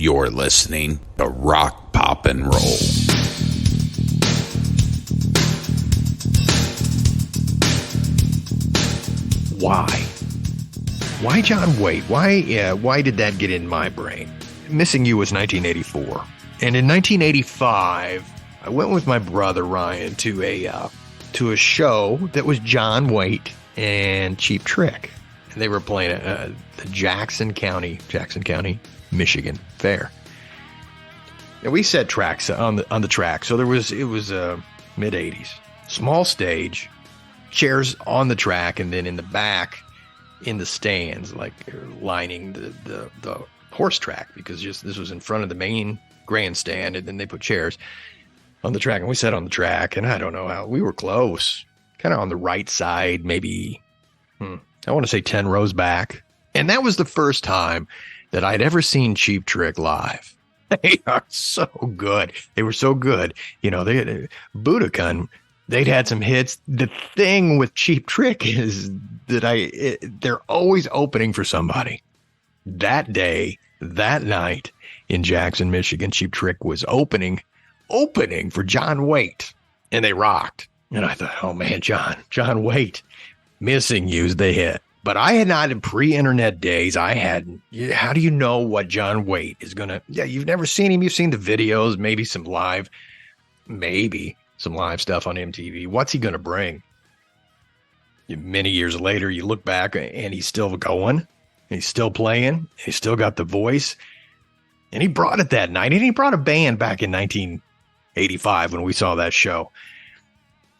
You're listening to Rock, Pop, and Roll. Why? Why John Waite? Why did that get in my brain? Missing You was 1984. And in 1985, I went with my brother Ryan to a show that was John Waite and Cheap Trick. And they were playing at the Jackson County, Michigan Fair. And we set tracks on the track. So it was mid 80s. Small stage, chairs on the track, and then in the back, in the stands, like lining the horse track, because this was in front of the main grandstand, and then they put chairs on the track, and we sat on the track, and I don't know how, we were close, kind of on the right side, maybe, I want to say 10 rows back. And that was the first time that I'd ever seen Cheap Trick live. They are so good. They were so good. You know, they had Budokan. They'd had some hits. The thing with Cheap Trick is that they're always opening for somebody. That day, that night in Jackson, Michigan, Cheap Trick was opening for John Waite, and they rocked. And I thought, oh man, John Waite, Missing You's the hit. But I had not, in pre-internet days, how do you know what John Waite is going to, you've never seen him. You've seen the videos, maybe some live stuff on MTV. What's he going to bring? Many years later, you look back and he's still going. He's still playing. He's still got the voice. And he brought it that night. And he brought a band back in 1985 when we saw that show.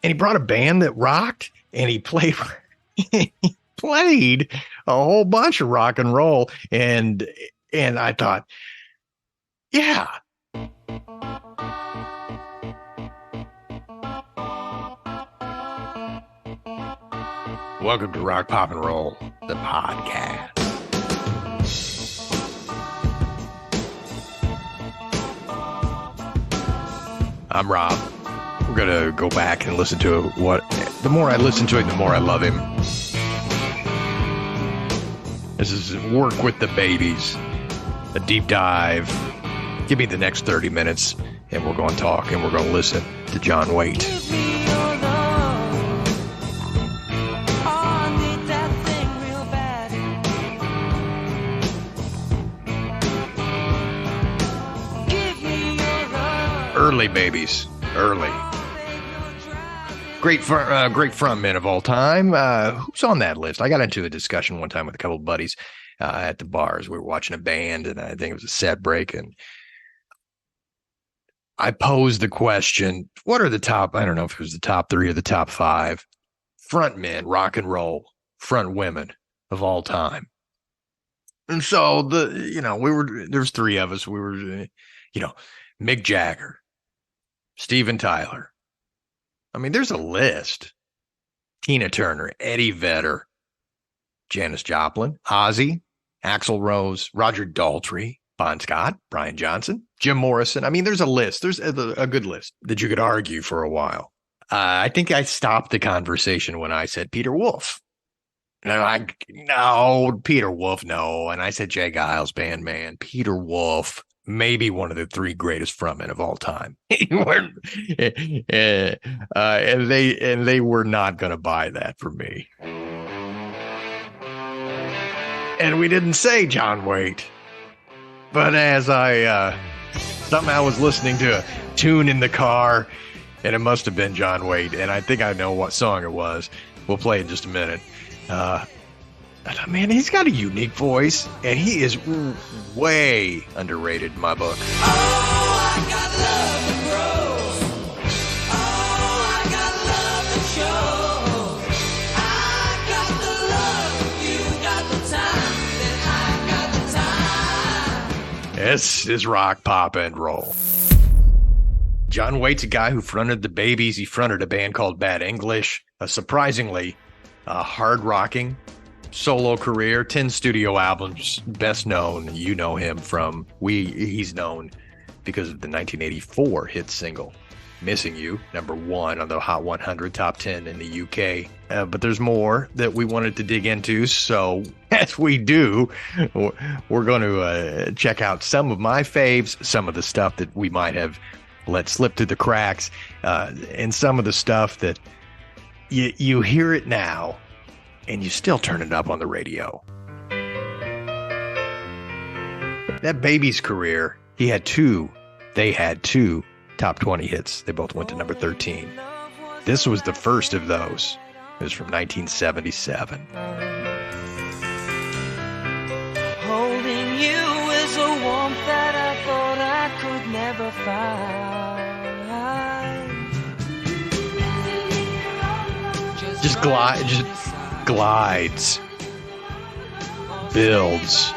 And he brought a band that rocked, and he played a whole bunch of rock and roll. And I thought, yeah. Welcome to Rock, Pop, and Roll, the podcast. I'm Rob. I'm going to go back and listen to the more I listen to it, the more I love him. This is Work with the Babies, a deep dive. Give me the next 30 minutes, and we're going to talk, and we're going to listen to John Waite. Early babies, early. Great frontman of all time. Who's on that list? I got into a discussion one time with a couple of buddies at the bars. We were watching a band, and I think it was a set break, and I posed the question, what are the top, I don't know if it was the top 3 or the top 5 frontmen, rock and roll, front women of all time? And so there's 3 of us. We were, Mick Jagger, Steven Tyler. I mean, there's a list. Tina Turner, Eddie Vedder, Janis Joplin, Ozzy, Axl Rose, Roger Daltrey, Bon Scott, Brian Johnson, Jim Morrison. I mean, there's a list. There's a good list that you could argue for a while. I think I stopped the conversation when I said Peter Wolf. No, Peter Wolf, no. And I said Jay Giles Band, man. Peter Wolf, maybe one of the 3 greatest frontmen of all time. And they were not going to buy that from me. And we didn't say John Waite. But as I somehow was listening to a tune in the car, and it must have been John Waite, and I think I know what song it was. We'll play it in just a minute. Man, he's got a unique voice, and he is way underrated in my book. Oh, I got love that grows. Oh, I got love that shows. I got the love, you got the time, then I got the time. This is Rock, Pop, and Roll. John Waite's a guy who fronted the Babies. He fronted a band called Bad English, a surprisingly hard-rocking solo career, 10 studio albums, best known, you know him from, he's known because of the 1984 hit single, Missing You, number 1 on the Hot 100 top 10 in the UK. But there's more that we wanted to dig into. So as we do, we're going to check out some of my faves, some of the stuff that we might have let slip through the cracks, and some of the stuff that you hear it now and you still turn it up on the radio. That Baby's career, they had two top 20 hits. They both went to number 13. This was the first of those. It was from 1977. Holding you is a warmth that I thought I could never find. Just glides, builds.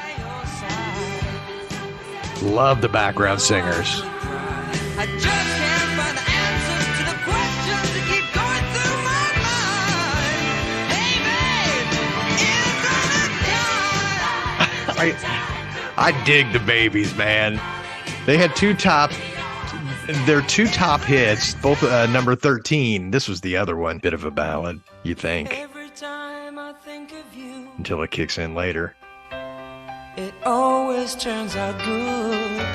Love the background singers. I just can't find the answers to the questions that keep going through my mind. Hey, babe, is I dig the Babies, man. They had their two top hits, both number 13. This was the other one. Bit of a ballad, you think, every time I think of you, until it kicks in later. it always turns out good.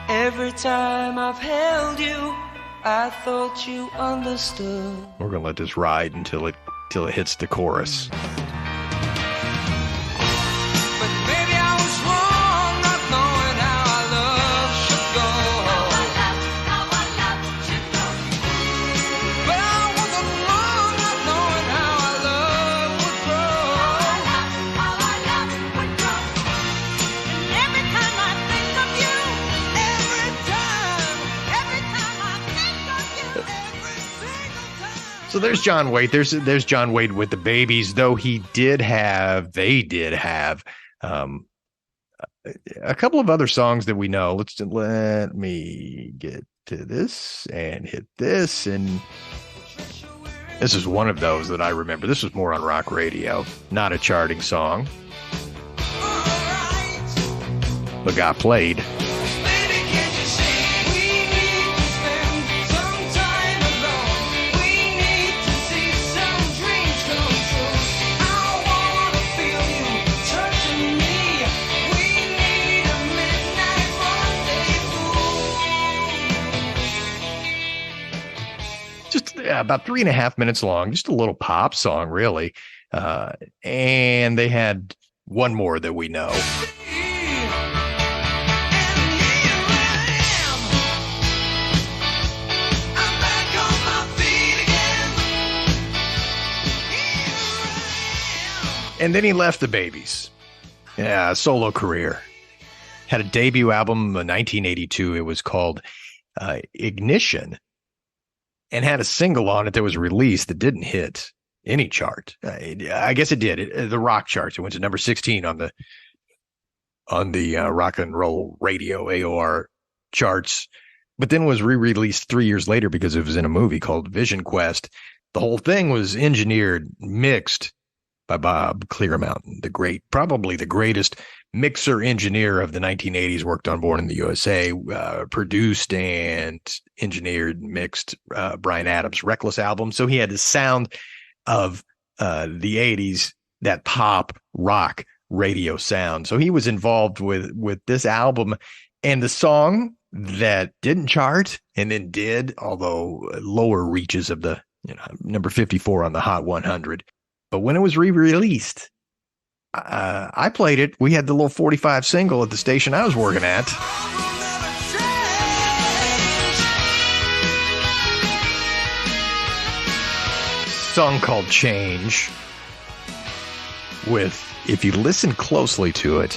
Every time I've held you, I thought you understood. We're gonna let this ride until it hits the chorus. But maybe I was wrong not knowing how our love should go. But I wasn't wrong not knowing how our love would grow. And every time I think of you, every time I think of you, every single time. So there's John Waite. There's John Waite with the Babies, though they did have a couple of other songs that we know. Let me get to this and hit this, and this is one of those that I remember. This was more on rock radio, not a charting song, but got played. Baby, can't you see we need to spend some time alone? We need to see some dreams come true. I wanna feel you touching me. We need a midnight rendezvous. Just about 3.5 minutes long, just a little pop song, really. And they had one more that we know. And then he left the Babies. Yeah, solo career. Had a debut album in 1982. It was called Ignition, and had a single on it that was released that didn't hit any chart. I guess it did. The rock charts. It went to number 16 on the rock and roll radio AOR charts, but then was re-released 3 years later because it was in a movie called Vision Quest. The whole thing was engineered, mixed by Bob Clearmountain, probably the greatest mixer engineer of the 1980s, worked on Born in the USA, produced and engineered, mixed Bryan Adams' Reckless album. So he had the sound of the 80s, that pop rock radio sound. So he was involved with this album, and the song that didn't chart and then did, although lower reaches of the number 54 on the Hot 100. But when it was re-released, I played it. We had the little 45 single at the station I was working at. Song called Change. With, if you listen closely to it,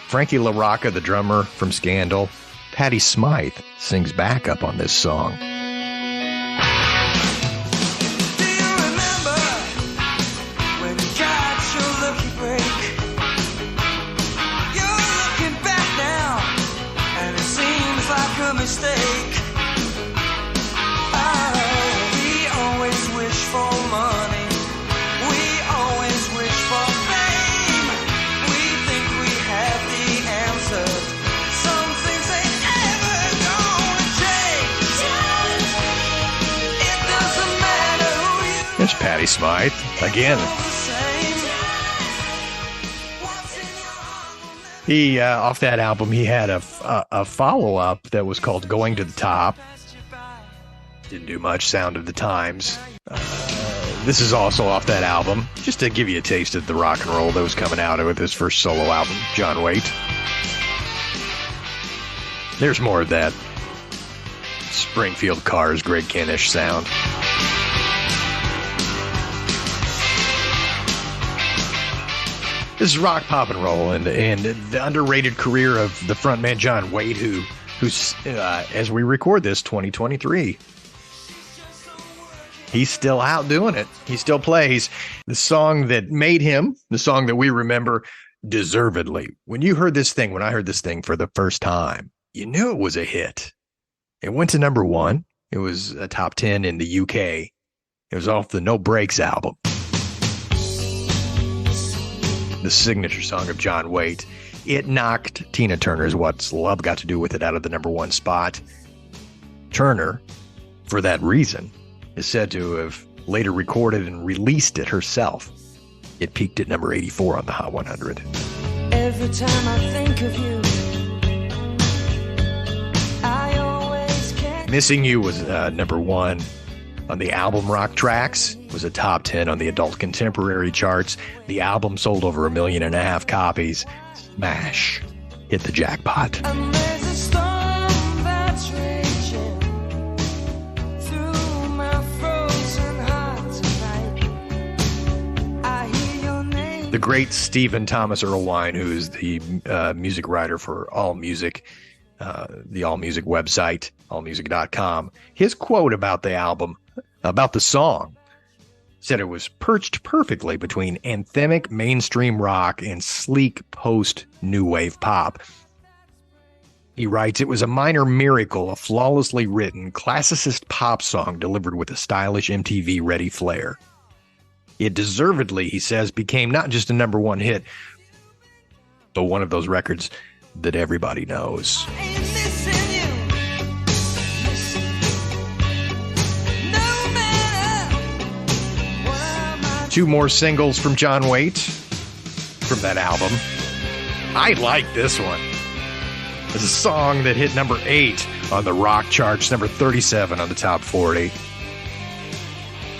Frankie LaRocca, the drummer from Scandal, Patty Smyth sings backup on this song. Mistake. We always wish for money. We always wish for fame. We think we have the answers. Some things ain't ever gonna change. Patty Smyth. Again, he off that album, he had a follow-up that was called Going to the Top. Didn't do much. Sound of the Times. This is also off that album, just to give you a taste of the rock and roll that was coming out with his first solo album, John Waite. There's more of that Springfield Cars, Greg Kinnish sound. This is rock, pop, and roll, and the underrated career of the frontman John Waite, who's as we record this, 2023. He's still out doing it. He still plays the song that made him, the song that we remember, Deservedly. When I heard this thing for the first time, you knew it was a hit. It went to number 1. It was a top 10 in the UK. It was off the No Brakes album. The signature song of John Waite. It knocked Tina Turner's What's Love Got to Do with It out of the number 1 spot. Turner, for that reason, is said to have later recorded and released it herself. It peaked at number 84 on the Hot 100. Every time I think of you, I always can. Missing You was number 1 on the album Rock Tracks. It was a top 10 on the adult contemporary charts. The album sold over 1.5 million copies. Smash. Hit the jackpot. And there's a storm that's raging through my frozen heart tonight. I hear your name. The great Stephen Thomas Erlewine, who's the music writer for AllMusic, the AllMusic website, allmusic.com, his quote about the album, about the song, said it was perched perfectly between anthemic mainstream rock and sleek post-new wave pop. He writes, it was a minor miracle, a flawlessly written, classicist pop song delivered with a stylish MTV-ready flair. It deservedly, he says, became not just a number 1 hit, but one of those records that everybody knows. Ain't missing you. No matter what I 2 more singles from John Waite from that album. I like this one. It's a song that hit number 8 on the rock charts, number 37 on the top 40.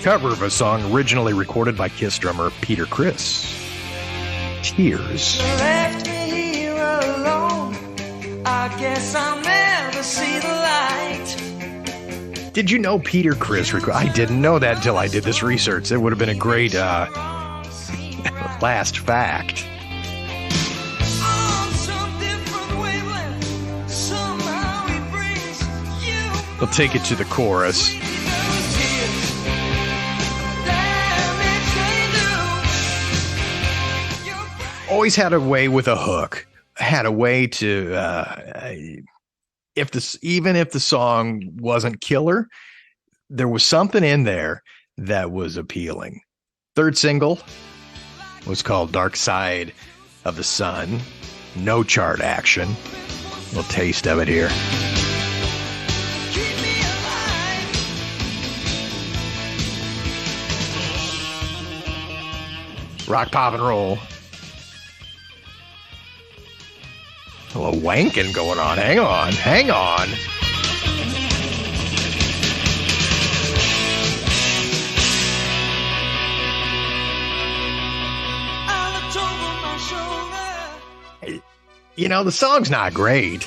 Cover of a song originally recorded by Kiss drummer Peter Criss. Tears. left me here alone, I guess I'll never see the light. Did you know Peter Criss I didn't know that until I did this research. It would have been a great last fact. On some different wavelength, somehow he brings you We'll take it to the chorus. those tears. Damage they do. You're Always had a way with a hook. Had a way to even if the song wasn't killer, there was something in there that was appealing. Third single was called Dark Side of the Sun. No chart action. A little taste of it here. keep me alive. Rock, pop, and roll. A little wanking going on. Hang on. I looked over my shoulder. You know, the song's not great,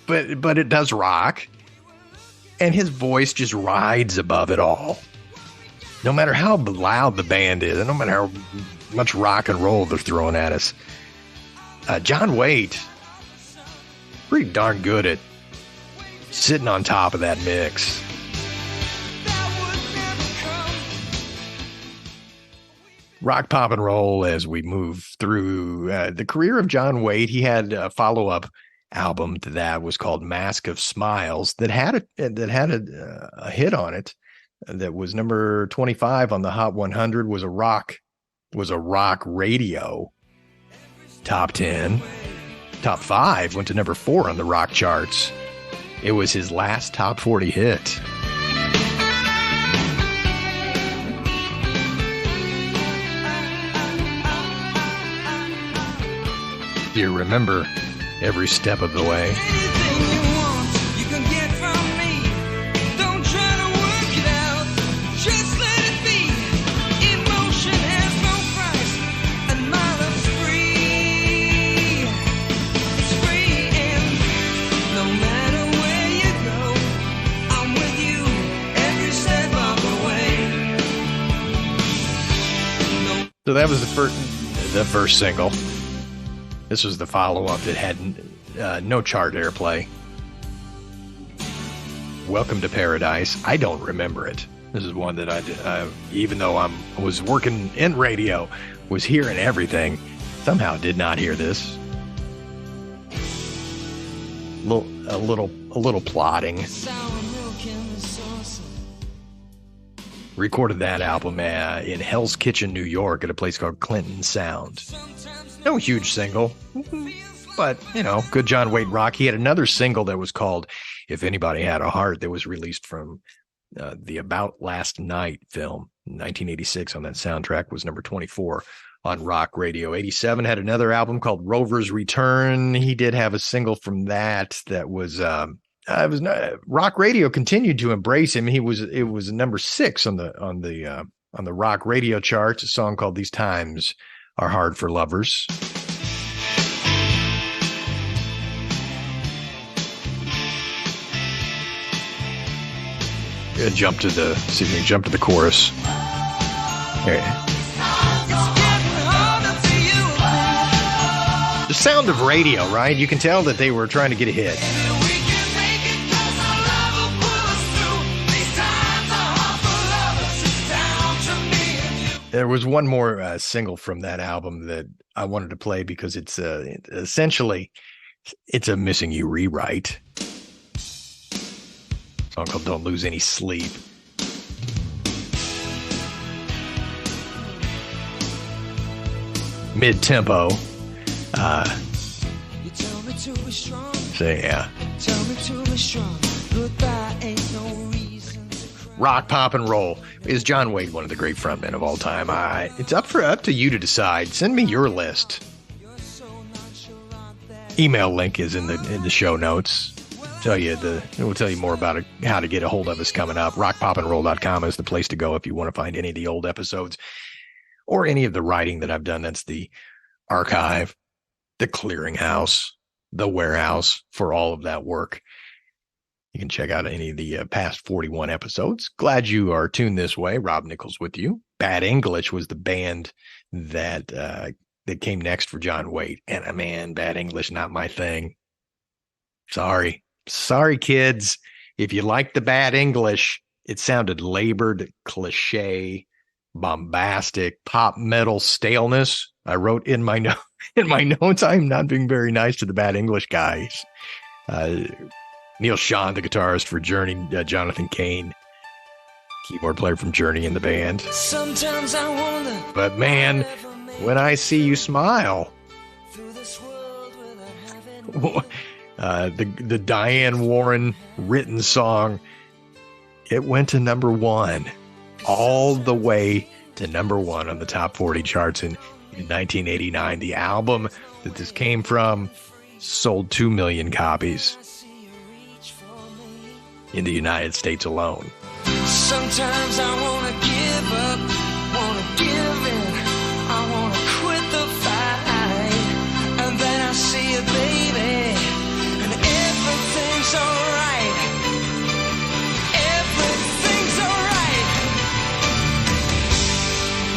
but it does rock. And his voice just rides above it all. No matter how loud the band is, and no matter how much rock and roll they're throwing at us. John Waite, pretty darn good at sitting on top of that mix. That would never come. Rock, pop, and roll as we move through the career of John Waite. He had a follow-up album to that was called Mask of Smiles that had a hit on it that was number 25 on the Hot 100. Was a rock radio top 10. Top 5 went to number 4 on the rock charts. It was his last top 40 hit. Do you remember every step of the way? Anything you want, you can get from me. Don't try to work it out, just let it be. Emotion has no price, and my love's free. It's free, and no matter where you go, I'm with you every step of the way. So that was the first single. This was the follow-up that had no chart airplay. Welcome to Paradise. I don't remember it. This is one that I even though I was working in radio, was hearing everything, somehow did not hear this. A little plotting. Recorded that album in Hell's Kitchen, New York, at a place called Clinton Sound. No huge single, but, good John Waite rock. He had another single that was called If Anybody Had a Heart that was released from the About Last Night film. 1986 on that soundtrack was number 24 on rock radio. 87 had another album called Rover's Return. He did have a single from that was rock radio continued to embrace him. It was number 6 on the rock radio charts, a song called These Times Are Hard for Lovers. Jump to the chorus. There. The sound of radio, right? You can tell that they were trying to get a hit. There was one more single from that album that I wanted to play because it's essentially a Missing You rewrite. A song called Don't Lose Any Sleep. Mid-tempo. So yeah. Rock, pop, and roll. Is John Waite one of the great frontmen of all time? It's up to you to decide. Send me your list. Email link is in the show notes. It will tell you more about how to get a hold of us coming up. Rockpopandroll.com is the place to go if you want to find any of the old episodes or any of the writing that I've done. That's the archive, the clearinghouse, the warehouse for all of that work. You can check out any of the past 41 episodes. Glad you are tuned this way. Rob Nichols with you. Bad English was the band that came next for John Waite. And man, Bad English, not my thing. Sorry, kids. If you like the Bad English, it sounded labored, cliche, bombastic, pop metal staleness. I wrote in my notes, I am not being very nice to the Bad English guys. Neil Schon, the guitarist for Journey, Jonathan Cain, keyboard player from Journey in the band. Sometimes I wonder, but man, when I see you smile, the Diane Warren written song, it went to number 1, all the way to number 1 on the top 40 charts in 1989. The album that this came from sold 2 million copies in the United States alone. sometimes I wanna give up, wanna give in, I wanna quit the fight, and then I see you, baby, and everything's alright. Everything's alright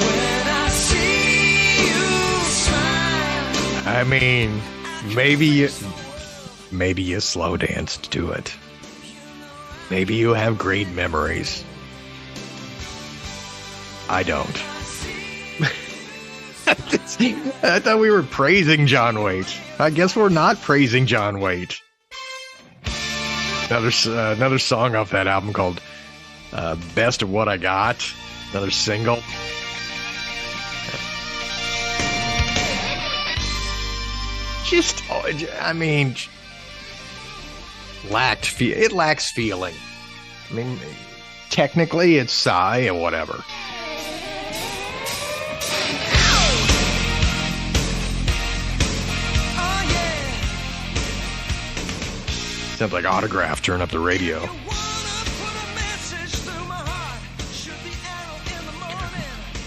when I see you smile. I mean, maybe you slow danced to it. Maybe you have great memories. I don't. I thought we were praising John Waite. I guess we're not praising John Waite. Another song off that album called Best of What I Got. Another single. It lacks feeling. I mean, technically it's sigh or whatever. Sounds like Autograph. Turn up the radio.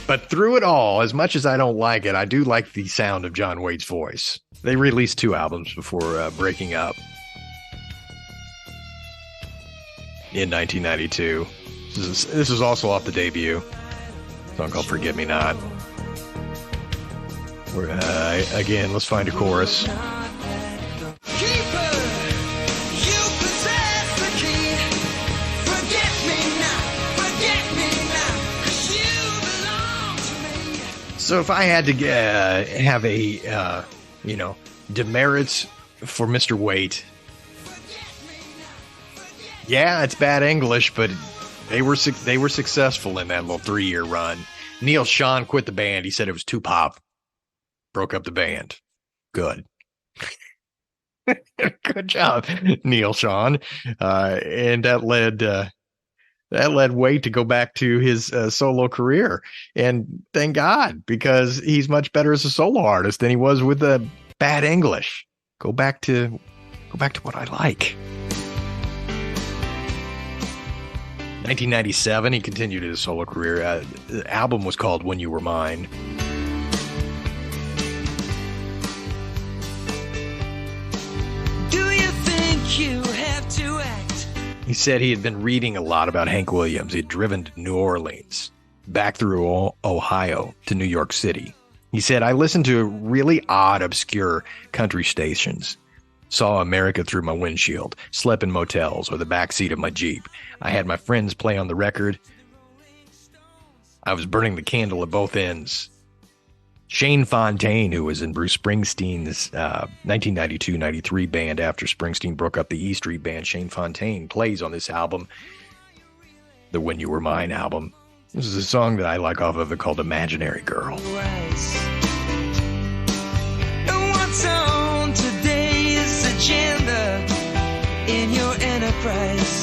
But through it all, as much as I don't like it, I do like the sound of John Waite's voice. They released 2 albums before breaking up in 1992. This is also off the debut. A song called Forget Me Not. Again, let's find a chorus. So if I had to have a, demerits for Mr. Waite, yeah, it's bad English, but they were successful in that little 3-year run. Neil Schon quit the band. He said it was too pop. Broke up the band. Good. Good job, Neil Schon. And that led Waite to go back to his solo career. And thank God, because he's much better as a solo artist than he was with the bad English. Go back to what I like. 1997, he continued his solo career. The album was called When You Were Mine. Do you think you have to act? He said he had been reading a lot about Hank Williams. He had driven to New Orleans, back through Ohio to New York City. He said, I listened to really odd, obscure country stations. Saw America through my windshield, slept in motels or the backseat of my Jeep. I had my friends play on the record. I was burning the candle at both ends. Shane Fontaine, who was in Bruce Springsteen's 1992-93 band after Springsteen broke up the E Street Band, Shane Fontaine plays on this album, the When You Were Mine album. This is a song that I like off of it called Imaginary Girl. What's on today's agenda in your enterprise?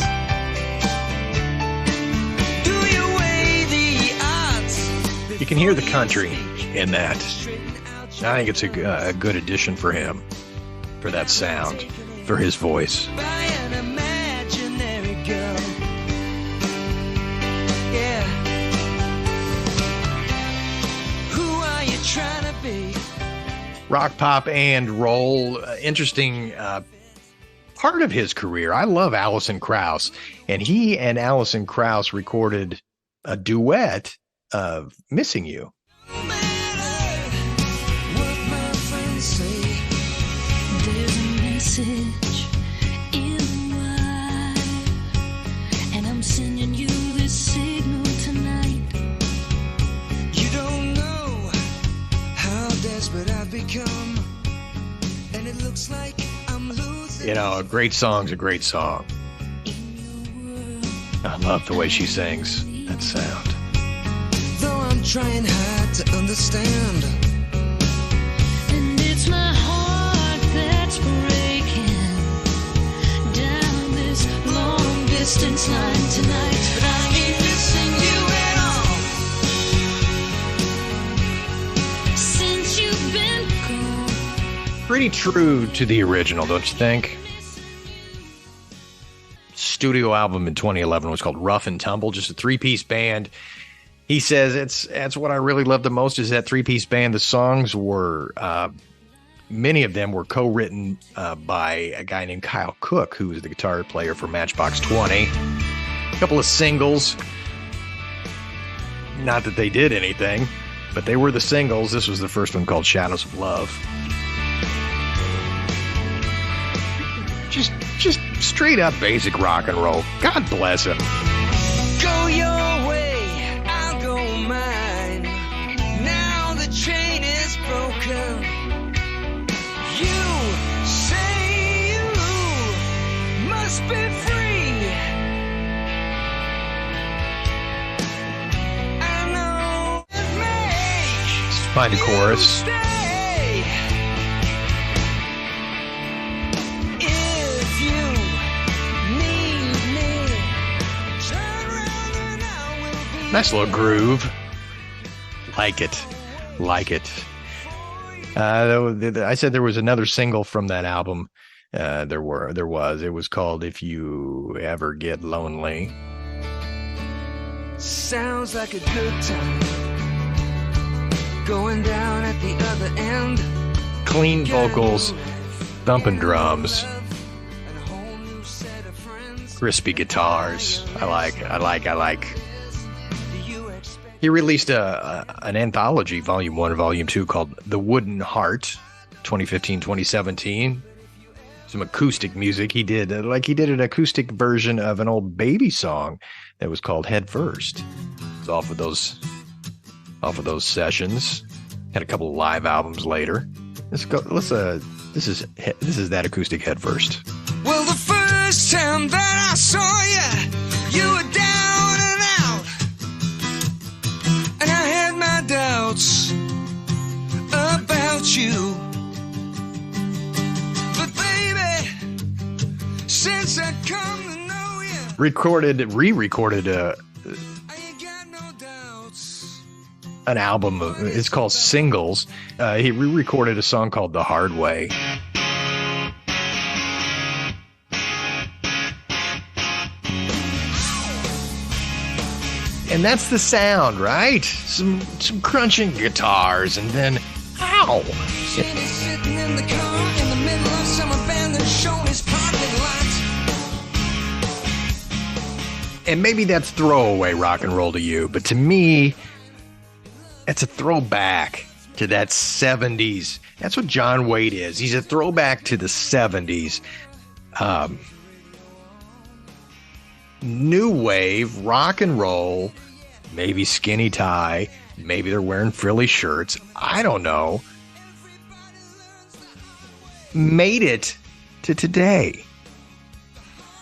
Do you weigh the odds? You can hear the country in that. I think it's a good addition for him, for that sound, for his voice. By an imaginary girl. Yeah. Who are you trying to be? Rock, pop, and roll. Interesting part of his career. I love Alison Krauss, and he and Alison Krauss recorded a duet of Missing You. No matter what my friends say, there's a message in the wire, and I'm sending you this signal tonight. You don't know how desperate I've become, and it looks like I'm losing. You know, a great song's a great song. I love the way she sings that sound. Though I'm trying hard to understand, and it's my heart that's breaking down this long distance line tonight. But I ain't missing you at all since you've been gone. Pretty true to the original, don't you think? Studio album in 2011 was called Rough and Tumble, just a 3-piece band. He says that's what I really love the most is that 3-piece band. The songs were, many of them were co-written by a guy named Kyle Cook, who was the guitar player for Matchbox 20. A couple of singles. Not that they did anything, but they were the singles. This was the first one called Shadows of Love. Just straight up basic rock and roll. God bless him. Go your way, I'll go mine. Now the train is broken. You say you must be free. I know it makes Let's find a chorus. stay. If you need me, turn around and I will be. Nice little groove. Like it. I said there was another single from that album It was called If You Ever Get Lonely. Sounds like a good time. Going down at the other end. Clean vocals, thumping drums, crispy guitars. I like. He released an anthology, Volume 1 and Volume 2, called The Wooden Heart, 2015-2017. Some acoustic music. He did an acoustic version of an old Baby song that was called Head First. It's off of those sessions. Had a couple of live albums later. This is that acoustic Head First. Well, the first time that I saw you, you were down and out, and I had my doubts about you. But baby, since I come to know you, re-recorded I ain't got no doubts. an album. It's called Singles. He re-recorded a song called The Hard Way. And that's the sound, right? Some crunching guitars, and then ow! Shady's sitting in the car in the middle of some abandoned showing his parking lot. And maybe that's throwaway rock and roll to you, but to me, it's a throwback to that 70s. That's what John Waite is. He's a throwback to the 70s. New wave, rock and roll, maybe skinny tie, maybe they're wearing frilly shirts. I don't know. Made it to today.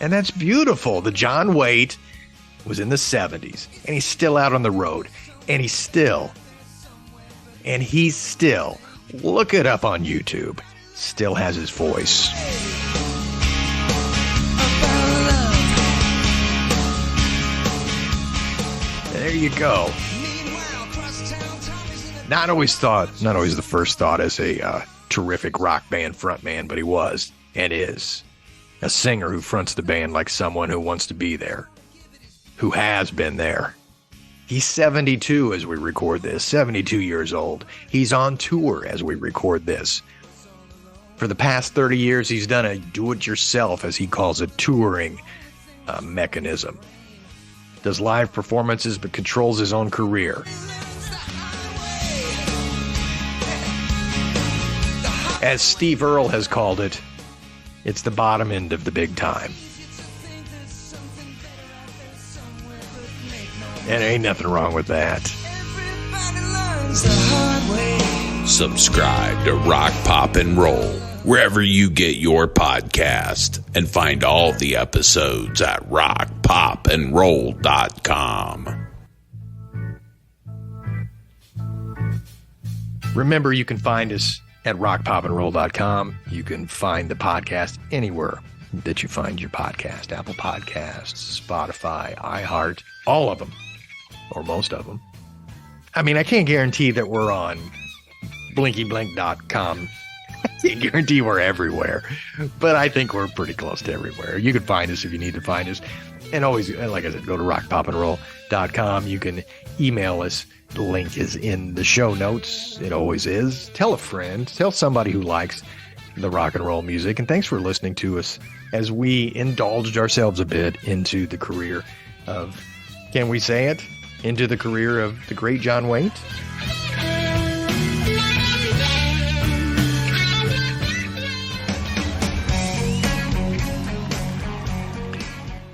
And that's beautiful. The John Waite was in the 70s, and he's still out on the road, and he's still, look it up on YouTube, still has his voice. There you go. Not always the first thought as a terrific rock band frontman, but he was and is a singer who fronts the band like someone who wants to be there, who has been there. He's 72 as we record this, 72 years old. He's on tour as we record this. For the past 30 years, he's done a do-it-yourself, as he calls it, touring mechanism. Does live performances, but controls his own career. As Steve Earle has called it, it's the bottom end of the big time. And ain't nothing wrong with that. Subscribe to Rock, Pop, and Roll wherever you get your podcast, and find all the episodes at rockpopandroll.com. Remember, you can find us at rockpopandroll.com. You can find the podcast anywhere that you find your podcast. Apple Podcasts, Spotify, iHeart, all of them, or most of them. I mean, I can't guarantee that we're on blinkyblink.com. I can't guarantee we're everywhere, but I think we're pretty close to everywhere. You can find us if you need to find us. And always, like I said, go to rockpopandroll.com. You can email us. The link is in the show notes. It always is. Tell a friend. Tell somebody who likes the rock and roll music. And thanks for listening to us as we indulged ourselves a bit into the career of, can we say it? Into the career of the great John Waite.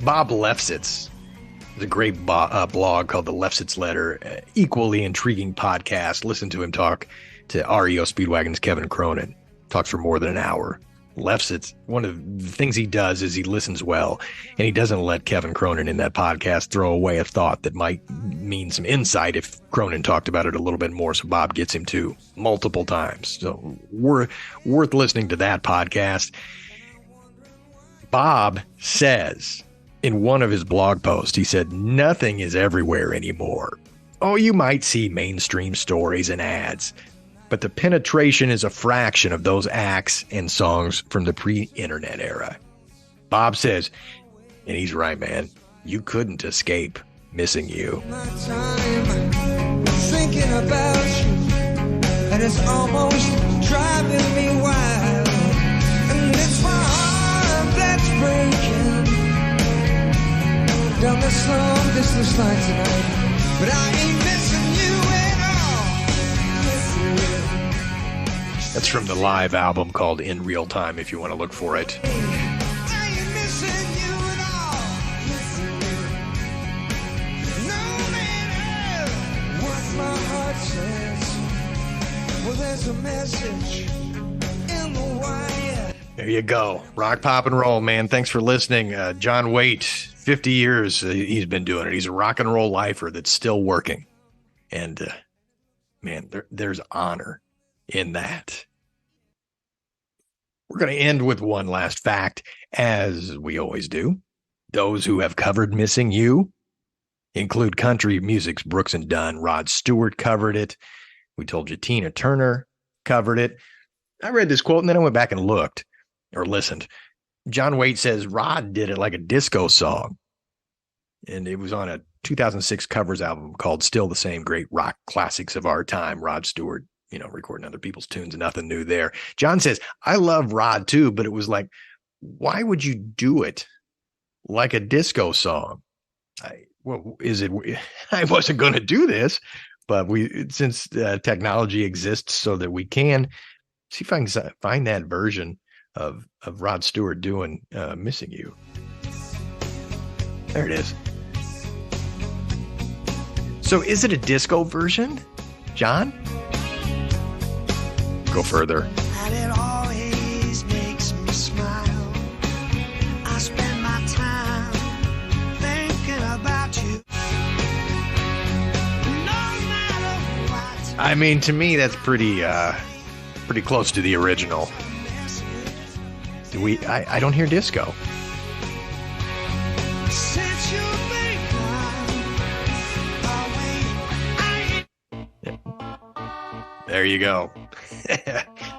Bob Lefsetz. There's a great blog called The Lefsetz Letter. Equally intriguing podcast. Listen to him talk to REO Speedwagon's Kevin Cronin. Talks for more than an hour. Lefsetz, one of the things he does is he listens well, and he doesn't let Kevin Cronin in that podcast throw away a thought that might mean some insight if Cronin talked about it a little bit more, so Bob gets him to multiple times. So worth listening to that podcast. Bob says in one of his blog posts, he said, nothing is everywhere anymore. Oh, you might see mainstream stories and ads, but the penetration is a fraction of those acts and songs from the pre-internet era. Bob says, and he's right, man, you couldn't escape Missing You. My time thinking about you, and it's almost driving me wild. And it's my heart that's breaking down this long distance line tonight. But I ain't missing you at all. That's from the live album called In Real Time, if you want to look for it. I ain't missing you at all. No matter what my heart says, well, there's a message in the wire. There you go. Rock, pop, and roll, man. Thanks for listening. John Waite, 50 years he's been doing it. He's a rock and roll lifer that's still working. And, man, there's honor in that. We're going to end with one last fact, as we always do. Those who have covered Missing You include country music's Brooks and Dunn. Rod Stewart covered it. We told you Tina Turner covered it. I read this quote and then I went back and looked or listened. John Waite says Rod did it like a disco song. And it was on a 2006 covers album called Still the Same Great Rock Classics of Our Time. Rod Stewart, recording other people's tunes, nothing new there. John says, I love Rod too, but it was like, why would you do it like a disco song? I wasn't going to do this, but since technology exists so that we can, see if I can find that version of Rod Stewart doing Missing You. There it is. So is it a disco version, John? Go further. And it always makes me smile. I spend my time thinking about you. No matter what. I mean, to me, that's pretty close to the original. I don't hear disco. Since you've been gone, There you go.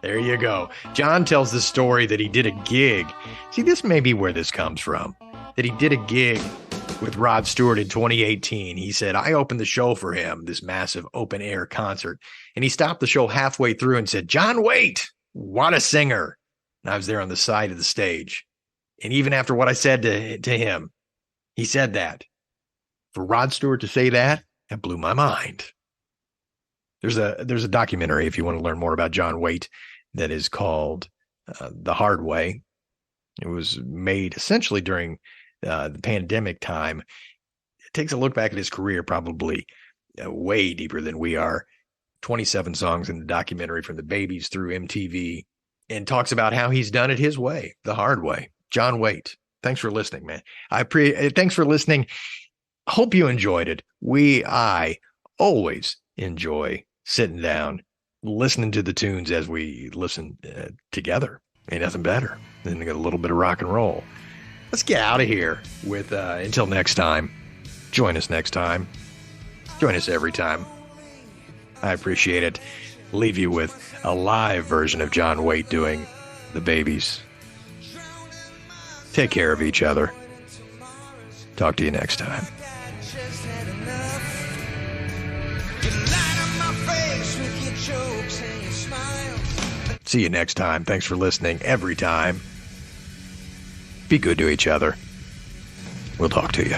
There you go. John tells the story that he did a gig. See, this may be where this comes from. That he did a gig with Rod Stewart in 2018. He said, I opened the show for him, this massive open air concert. And he stopped the show halfway through and said, John Waite, what a singer. And I was there on the side of the stage. And even after what I said to him, he said that. For Rod Stewart to say that blew my mind. There's a documentary, if you want to learn more about John Waite, that is called The Hard Way. It was made essentially during the pandemic time. It takes a look back at his career, probably way deeper than we are. 27 songs in the documentary from the Babies through MTV, and talks about how he's done it his way, the hard way. John Waite, thanks for listening, man. Thanks for listening. Hope you enjoyed it. I always enjoy sitting down, listening to the tunes as we listen together. Ain't nothing better than to get a little bit of rock and roll. Let's get out of here with, until next time. Join us next time. Join us every time. I appreciate it. Leave you with a live version of John Waite doing The Babies. Take care of each other. Talk to you next time. just had enough. You light up my face with your jokes and your smiles. See you next time. Thanks for listening every time. Be good to each other. We'll talk to you.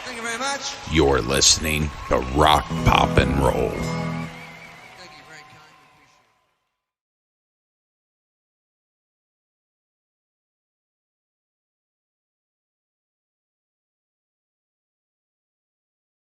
Thank you very much. You're listening to Rock, Pop, and Roll.